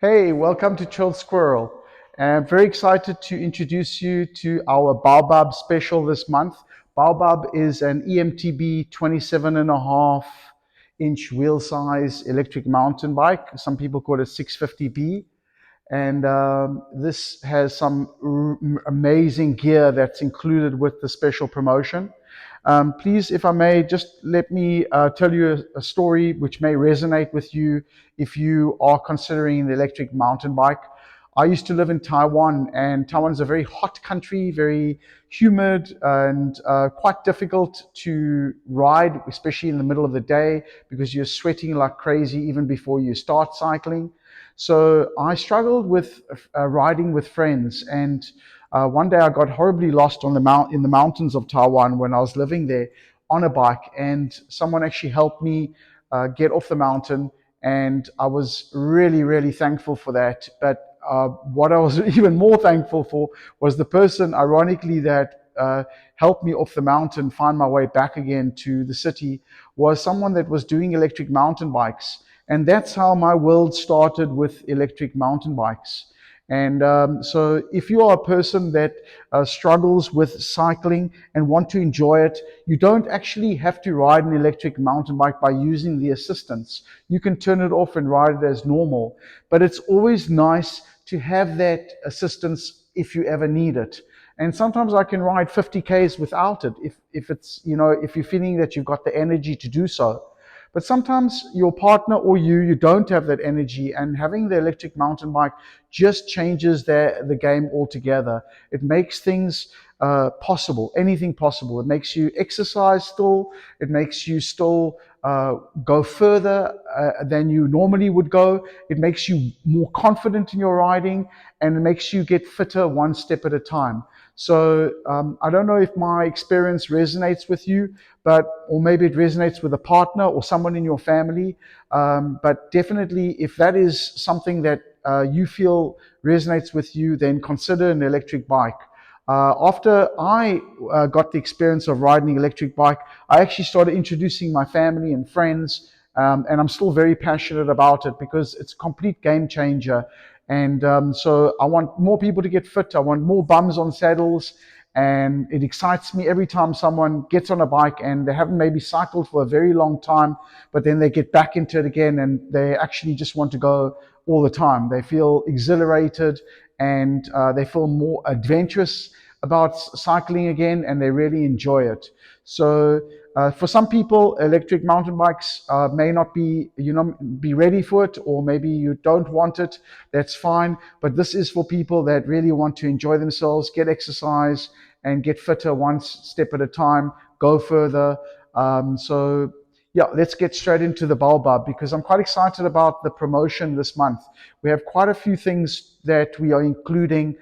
Hey, welcome to Chilled Squirrel. I'm very excited to introduce you to our Baobab special this month. Baobab is an eMTB 27.5-inch wheel size electric mountain bike. Some people call it 650B. And this has some amazing gear that's included with the special promotion. Please, if I may, just let me tell you a story which may resonate with you if you are considering the electric mountain bike. I used to live in Taiwan, and Taiwan is a very hot country, very humid, and quite difficult to ride, especially in the middle of the day, because you're sweating like crazy even before you start cycling. So I struggled with riding with friends, and one day I got horribly lost on in the mountains of Taiwan when I was living there on a bike, and someone actually helped me get off the mountain, and I was really, really thankful for that. But what I was even more thankful for was the person, ironically, that helped me off the mountain, find my way back again to the city, was someone that was doing electric mountain bikes. And that's how my world started with electric mountain bikes. And so if you are a person that struggles with cycling and want to enjoy it, you don't actually have to ride an electric mountain bike by using the assistance. You can turn it off and ride it as normal. But it's always nice to have that assistance if you ever need it. And sometimes I can ride 50 Ks without it if it's, if you're feeling that you've got the energy to do so. But sometimes your partner or you don't have that energy, and having the electric mountain bike just changes the game altogether. It makes things possible, anything possible. It makes you exercise still. It makes you still go further than you normally would go. It makes you more confident in your riding, and it makes you get fitter one step at a time. So I don't know if my experience resonates with you, or maybe it resonates with a partner or someone in your family. But definitely, if that is something that you feel resonates with you, then consider an electric bike. After I got the experience of riding an electric bike, I actually started introducing my family and friends, and I'm still very passionate about it because it's a complete game changer. And so I want more people to get fit. I want more bums on saddles. And it excites me every time someone gets on a bike and they haven't maybe cycled for a very long time, but then they get back into it again and they actually just want to go all the time. They feel exhilarated, and they feel more adventurous about cycling again, and they really enjoy it. So for some people, electric mountain bikes may not be ready for it, or maybe you don't want it. That's fine. But this is for people that really want to enjoy themselves, get exercise, and get fitter one step at a time, go further. So yeah, let's get straight into the Baobab, because I'm quite excited about the promotion this month. We have quite a few things that we are including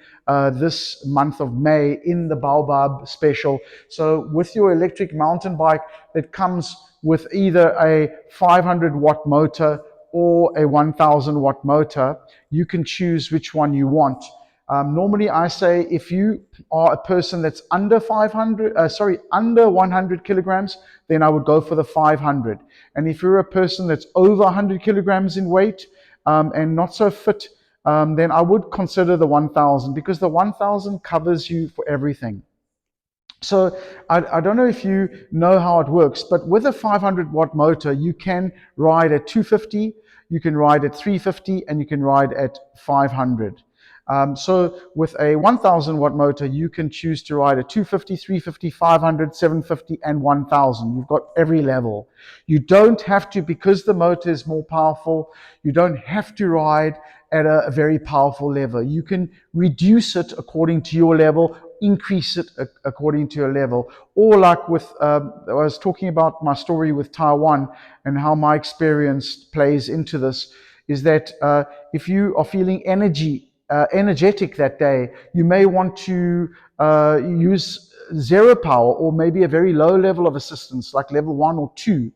this month of May in the Baobab special. So with your electric mountain bike, that comes with either a 500 watt motor or a 1000 watt motor, you can choose which one you want. Normally, I say if you are a person that's under 100 kilograms, then I would go for the 500. And if you're a person that's over 100 kilograms in weight and not so fit, then I would consider the 1000, because the 1000 covers you for everything. So I don't know if you know how it works, but with a 500 watt motor, you can ride at 250, you can ride at 350, and you can ride at 500. So with a 1000 watt motor, you can choose to ride at 250, 350, 500, 750, and 1000. You've got every level. You don't have to, because the motor is more powerful, you don't have to ride at a very powerful level. You can reduce it according to your level, increase it according to your level. Or like I was talking about my story with Taiwan and how my experience plays into this, is that if you are feeling energetic that day, you may want to use zero power, or maybe a very low level of assistance, like level 1 or 2.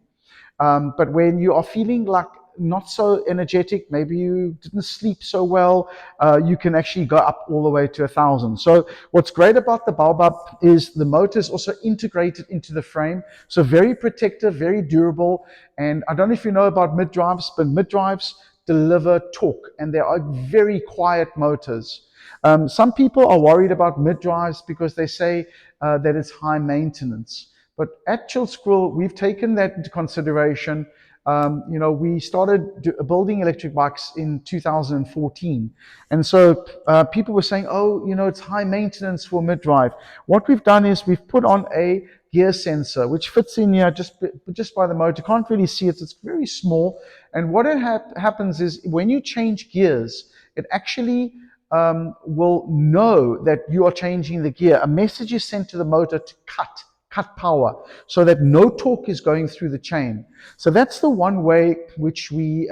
But when you are feeling like not so energetic, maybe you didn't sleep so well, you can actually go up all the way to 1000. So what's great about the Baobab is the motor is also integrated into the frame. So very protective, very durable. And I don't know if you know about mid-drives, but mid-drives deliver torque, and they are very quiet motors. Some people are worried about mid-drives because they say that it's high maintenance. But at Chill Squirrel, we've taken that into consideration. We started building electric bikes in 2014. And so people were saying, oh, it's high maintenance for mid-drive. What we've done is we've put on a gear sensor, which fits in here just by the motor. You can't really see it. It's very small. And what happens is when you change gears, it actually will know that you are changing the gear. A message is sent to the motor to cut power so that no torque is going through the chain. So that's the one way which we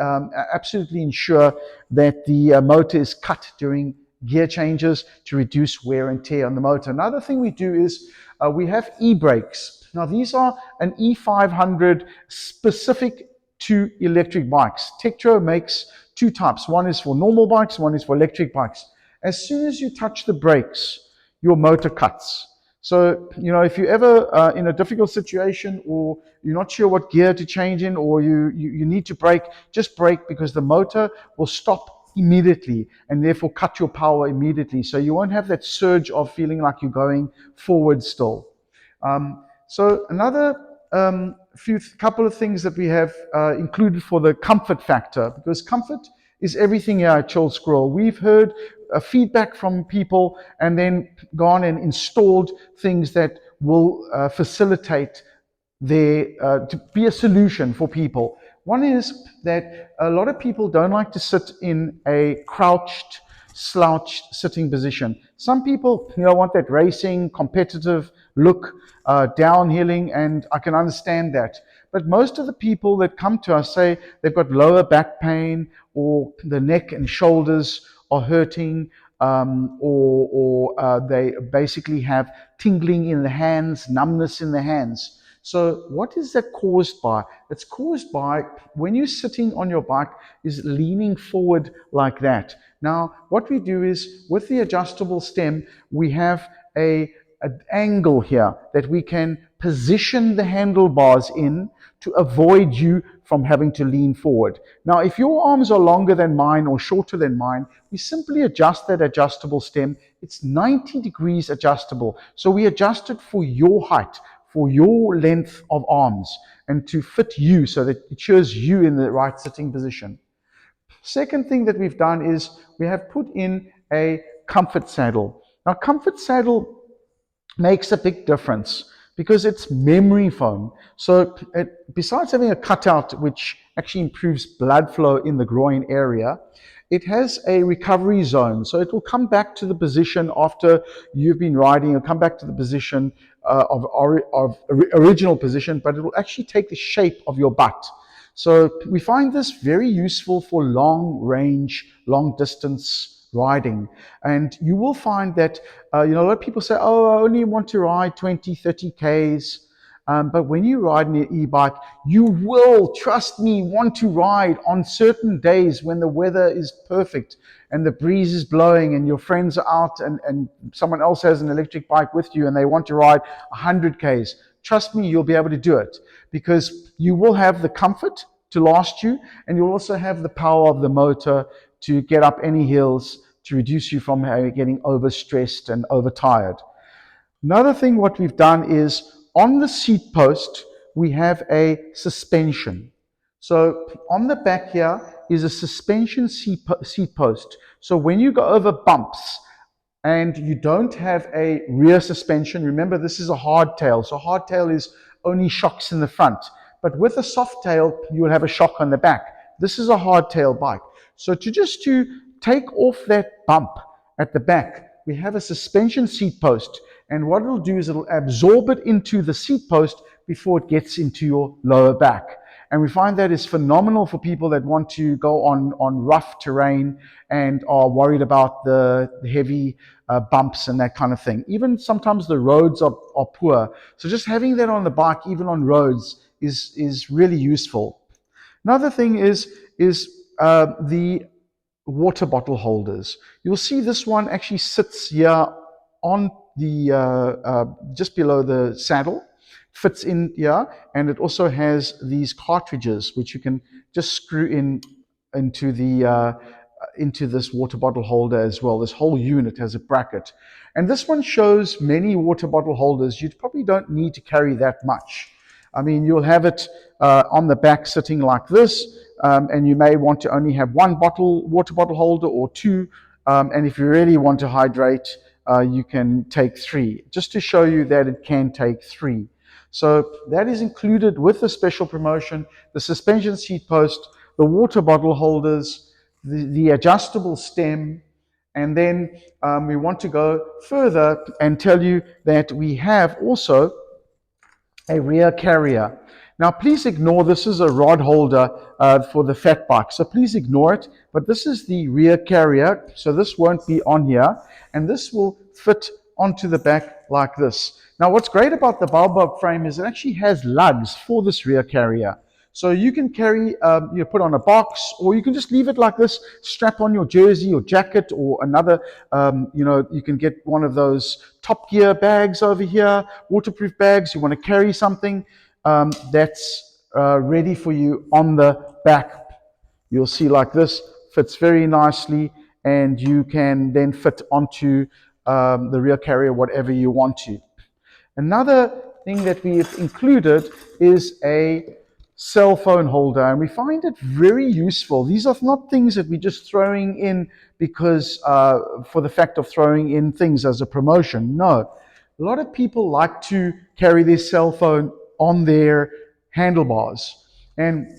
absolutely ensure that the motor is cut during gear changes to reduce wear and tear on the motor. Another thing we do is we have e-brakes. Now these are an E500 specific to electric bikes. Tektro makes two types. One is for normal bikes, one is for electric bikes. As soon as you touch the brakes, your motor cuts. So, if you're ever in a difficult situation or you're not sure what gear to change in or you need to brake, just brake, because the motor will stop immediately and therefore cut your power immediately. So you won't have that surge of feeling like you're going forward still. So another couple of things that we have included for the comfort factor, because comfort is everything here at Chill Squirrel. We've heard feedback from people and then gone and installed things that will facilitate to be a solution for people. One is that a lot of people don't like to sit in a crouched, slouched sitting position. Some people, want that racing, competitive look, downhilling, and I can understand that. But most of the people that come to us say they've got lower back pain or the neck and shoulders are hurting, or they basically have tingling in the hands, numbness in the hands. So what is that caused by? It's caused by when you're sitting on your bike is leaning forward like that. Now, what we do is with the adjustable stem, we have an angle here that we can position the handlebars in to avoid you from having to lean forward. Now, if your arms are longer than mine or shorter than mine, we simply adjust that adjustable stem. It's 90 degrees adjustable. So we adjust it for your height, for your length of arms, and to fit you so that it shows you in the right sitting position. Second thing that we've done is we have put in a comfort saddle. Now, comfort saddle makes a big difference because it's memory foam. So besides having a cutout which actually improves blood flow in the groin area, it has a recovery zone. So it will come back to the position after you've been riding. It'll come back to the position of original position, but it will actually take the shape of your butt. So we find this very useful for long range, long distance riding. And you will find that, a lot of people say, oh, I only want to ride 20, 30 Ks. But when you ride an e-bike, you will, trust me, want to ride on certain days when the weather is perfect and the breeze is blowing and your friends are out and someone else has an electric bike with you and they want to ride 100 Ks. Trust me, you'll be able to do it because you will have the comfort to last you and you'll also have the power of the motor to get up any hills to reduce you from getting overstressed and overtired. Another thing what we've done is on the seat post, we have a suspension. So on the back here is a suspension seat post. So when you go over bumps and you don't have a rear suspension, remember this is a hardtail. So hardtail is only shocks in the front. But with a soft tail, you will have a shock on the back. This is a hardtail bike. So to take off that bump at the back, we have a suspension seat post. And what it'll do is it'll absorb it into the seat post before it gets into your lower back. And we find that is phenomenal for people that want to go on rough terrain and are worried about the heavy bumps and that kind of thing. Even sometimes the roads are poor. So just having that on the bike, even on roads, is really useful. Another thing is the water bottle holders. You'll see this one actually sits here on the just below the saddle, fits in here, and it also has these cartridges which you can just screw in into the into this water bottle holder as well. This whole unit has a bracket. And this one shows many water bottle holders. You probably don't need to carry that much. I mean, you'll have it on the back sitting like this, and you may want to only have one water bottle holder or two. And if you really want to hydrate, you can take three, just to show you that it can take three. So that is included with the special promotion: the suspension seat post, the water bottle holders, the adjustable stem. And then we want to go further and tell you that we have also a rear carrier. Now, please ignore, this is a rod holder for the fat bike, so please ignore it. But this is the rear carrier, so this won't be on here, and this will fit onto the back like this. Now, what's great about the Baobab frame is it actually has lugs for this rear carrier. So you can carry, put on a box, or you can just leave it like this, strap on your jersey or jacket, or another, you can get one of those Top Gear bags over here, waterproof bags. You want to carry something that's ready for you on the back. You'll see like this, fits very nicely, and you can then fit onto the rear carrier whatever you want to. Another thing that we've included is a cell phone holder, and we find it very useful. These are not things that we're just throwing in because for the fact of throwing in things as a promotion. No, a lot of people like to carry their cell phone on their handlebars, and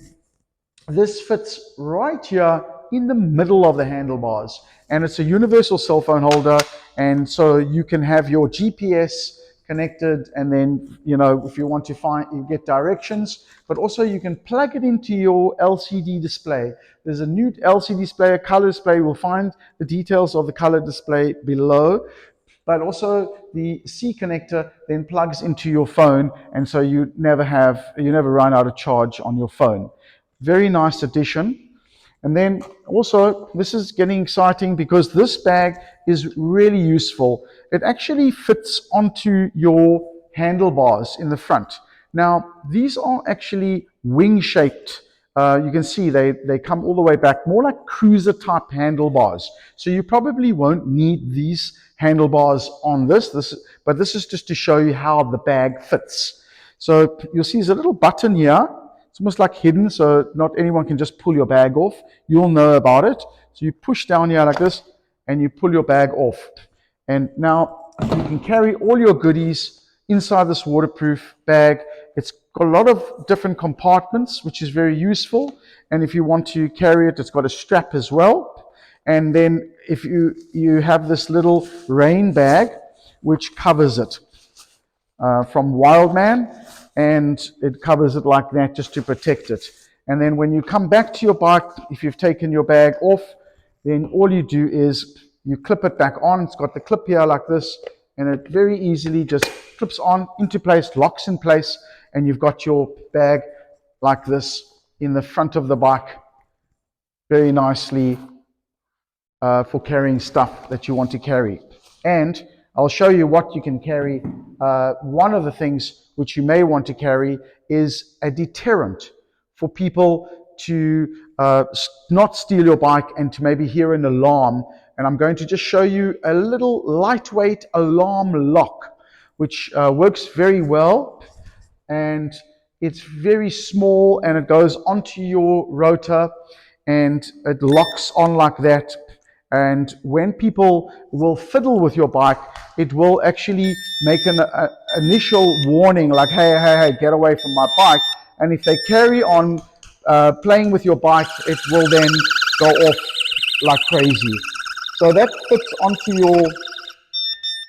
this fits right here in the middle of the handlebars, and it's a universal cell phone holder, and so you can have your GPS connected, and then if you want to you get directions, but also you can plug it into your LCD display. There's a new LCD display, a color display. We'll find the details of the color display below, but also the C connector then plugs into your phone, and so you never run out of charge on your phone. Very nice addition. And then also, this is getting exciting because this bag is really useful. It actually fits onto your handlebars in the front. Now, these are actually wing-shaped. You can see they come all the way back, more like cruiser-type handlebars. So you probably won't need these handlebars on but this is just to show you how the bag fits. So you'll see there's a little button here. It's almost like hidden, so not anyone can just pull your bag off. You'll know about it. So you push down here like this, and you pull your bag off. And now you can carry all your goodies inside this waterproof bag. It's got a lot of different compartments, which is very useful. And if you want to carry it, it's got a strap as well. And then if you have this little rain bag, which covers it from Wildman, and it covers it like that just to protect it. And then when you come back to your bike, if you've taken your bag off, then all you do is you clip it back on. It's got the clip here like this, and it very easily just clips on into place, locks in place, and you've got your bag like this in the front of the bike, very nicely for carrying stuff that you want to carry. And I'll show you what you can carry. One of the things which you may want to carry is a deterrent for people to not steal your bike and to maybe hear an alarm. And I'm going to just show you a little lightweight alarm lock, which works very well. And it's very small, and it goes onto your rotor, and it locks on like that. And when people will fiddle with your bike, it will actually make an initial warning like, hey, get away from my bike. And if they carry on playing with your bike, it will then go off like crazy. So that fits onto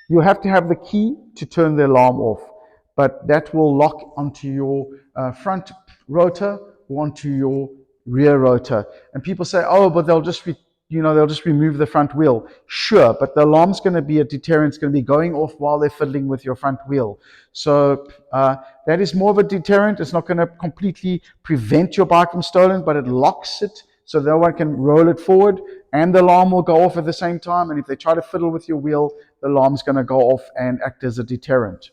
you have to have the key to turn the alarm off, but that will lock onto your front rotor or onto your rear rotor. And people say, oh, but they'll just remove the front wheel. Sure, but the alarm's going to be a deterrent. It's going to be going off while they're fiddling with your front wheel. So that is more of a deterrent. It's not going to completely prevent your bike from stolen, but it locks it so no one can roll it forward, and the alarm will go off at the same time. And if they try to fiddle with your wheel, the alarm's going to go off and act as a deterrent.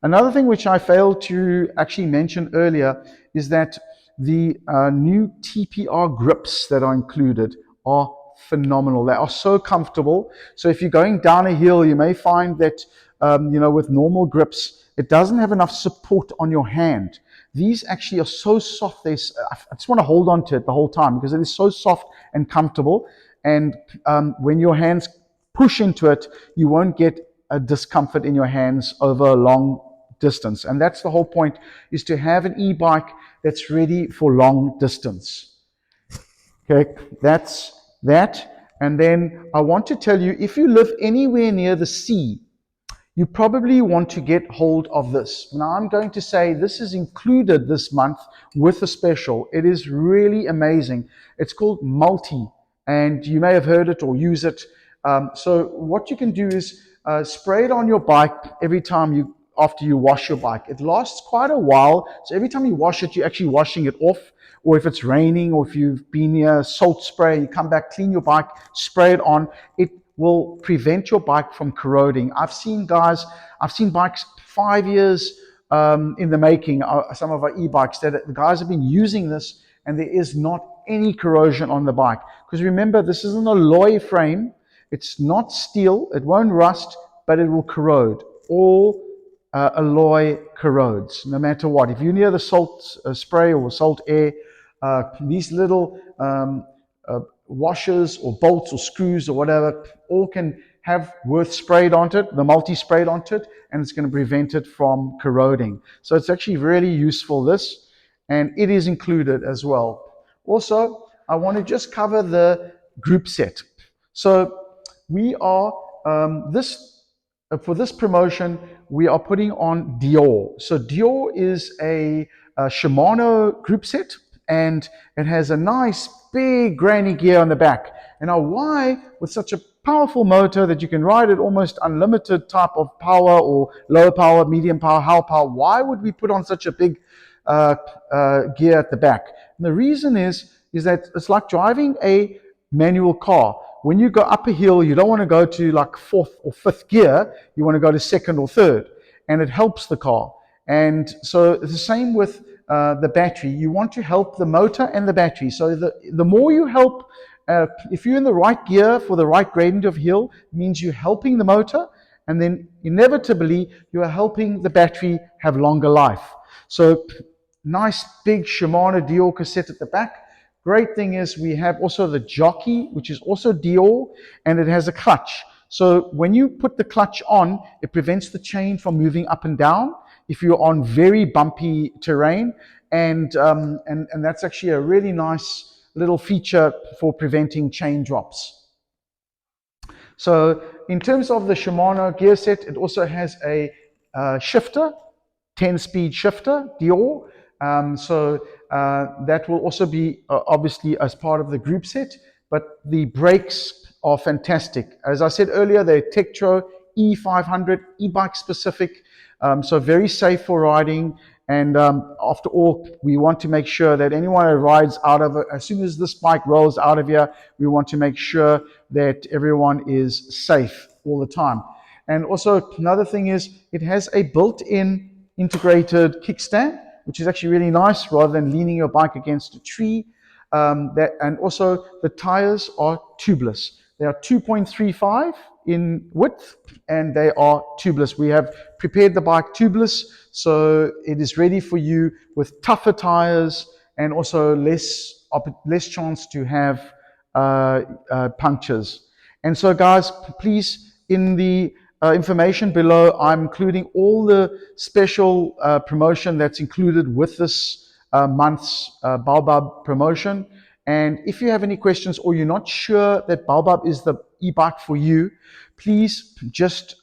Another thing which I failed to actually mention earlier is that the new TPR grips that are included are phenomenal. They are so comfortable. So if you're going down a hill, you may find that, with normal grips, it doesn't have enough support on your hand. These actually are so soft. I just want to hold on to it the whole time because it is so soft and comfortable. And when your hands push into it, you won't get a discomfort in your hands over a long distance. And that's the whole point, is to have an e-bike that's ready for long distance. Okay, that's that. And then I want to tell you, if you live anywhere near the sea, you probably want to get hold of this. Now, I'm going to say this is included this month with a special. It is really amazing. It's called Multi, and you may have heard it or use it. So what you can do is spray it on your bike every time after you wash your bike. It lasts quite a while, so every time you wash it, you're actually washing it off. Or if it's raining, or if you've been near salt spray, you come back, clean your bike, spray it on. It will prevent your bike from corroding. I've seen bikes 5 years in the making, some of our e-bikes, that the guys have been using this and there is not any corrosion on the bike. Because remember, this is an alloy frame. It's not steel. It won't rust, but it will corrode. All alloy corrodes, no matter what. If you're near the salt spray or salt air, these little washers or bolts or screws or whatever all can have worth sprayed onto it, the multi sprayed onto it, and it's going to prevent it from corroding. So it's actually really useful, this, and it is included as well. Also, I want to just cover the group set. So we are for this promotion, we are putting on Dior. So Dior is a Shimano group set, and it has a nice big granny gear on the back. And now, why, with such a powerful motor that you can ride at almost unlimited type of power, or low power, medium power, high power, why would we put on such a big gear at the back? And the reason is that it's like driving a manual car. When you go up a hill, you don't want to go to like fourth or fifth gear. You want to go to second or third, and it helps the car. And so it's the same with the battery. You want to help the motor and the battery. So the more you help, if you're in the right gear for the right gradient of hill, it means you're helping the motor, and then inevitably you are helping the battery have longer life. So nice big Shimano Dior cassette at the back. Great thing is we have also the jockey, which is also Dior, and it has a clutch. So when you put the clutch on, it prevents the chain from moving up and down if you're on very bumpy terrain, and that's actually a really nice little feature for preventing chain drops. So in terms of the Shimano gear set, it also has a shifter, 10-speed shifter, Dior. So that will also be obviously as part of the group set, but the brakes are fantastic. As I said earlier, they're Tektro E500 e-bike specific, so very safe for riding. And after all, we want to make sure that anyone who rides out of it, as soon as this bike rolls out of here, we want to make sure that everyone is safe all the time. And also another thing is it has a built-in integrated kickstand, which is actually really nice, rather than leaning your bike against a tree. And also the tires are tubeless. They are 2.35 in width, and they are tubeless. We have prepared the bike tubeless, so it is ready for you with tougher tires and also less chance to have punctures. And so, guys, please, in the information below, I'm including all the special promotion that's included with this month's Baobab promotion. And if you have any questions, or you're not sure that Baobab is the e-bike for you, please just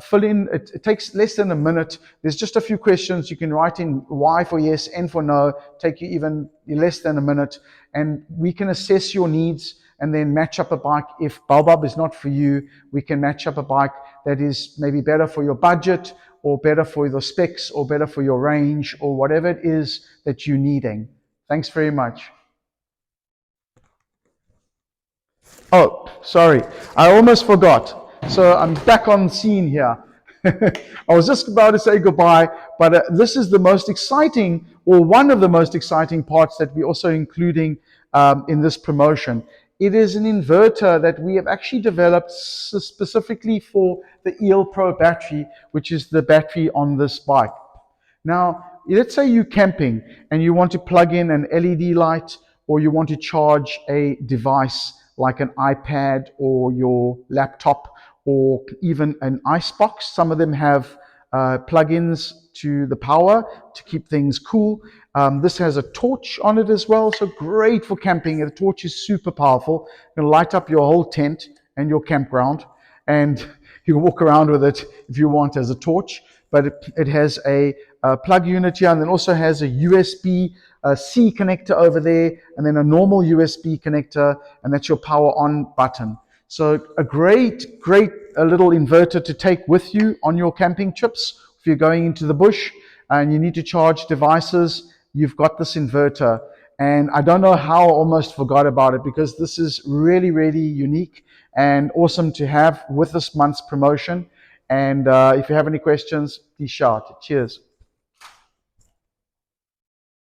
fill in. It takes less than a minute. There's just a few questions. You can write in Y for yes, N for no. Take you even less than a minute, and we can assess your needs and then match up a bike. If Baobab is not for you, we can match up a bike that is maybe better for your budget, or better for your specs, or better for your range, or whatever it is that you're needing. Thanks very much. Oh, sorry, I almost forgot. So I'm back on scene here. I was just about to say goodbye, but this is the most exciting, or one of the most exciting parts that we're also including in this promotion. It is an inverter that we have actually developed specifically for the EL Pro battery, which is the battery on this bike. Now, let's say you're camping and you want to plug in an LED light, or you want to charge a device like an iPad or your laptop, or even an icebox. Some of them have plug-ins to the power to keep things cool. This has a torch on it as well, so great for camping. The torch is super powerful. You can light up your whole tent and your campground, and you can walk around with it if you want as a torch. But it has a plug unit here, and then also has a USB C connector over there, and then a normal USB connector, and that's your power on button. So a great little inverter to take with you on your camping trips. If you're going into the bush and you need to charge devices, you've got this inverter. And I don't know how I almost forgot about it, because this is really unique and awesome to have with this month's promotion. And if you have any questions, please shout. Cheers.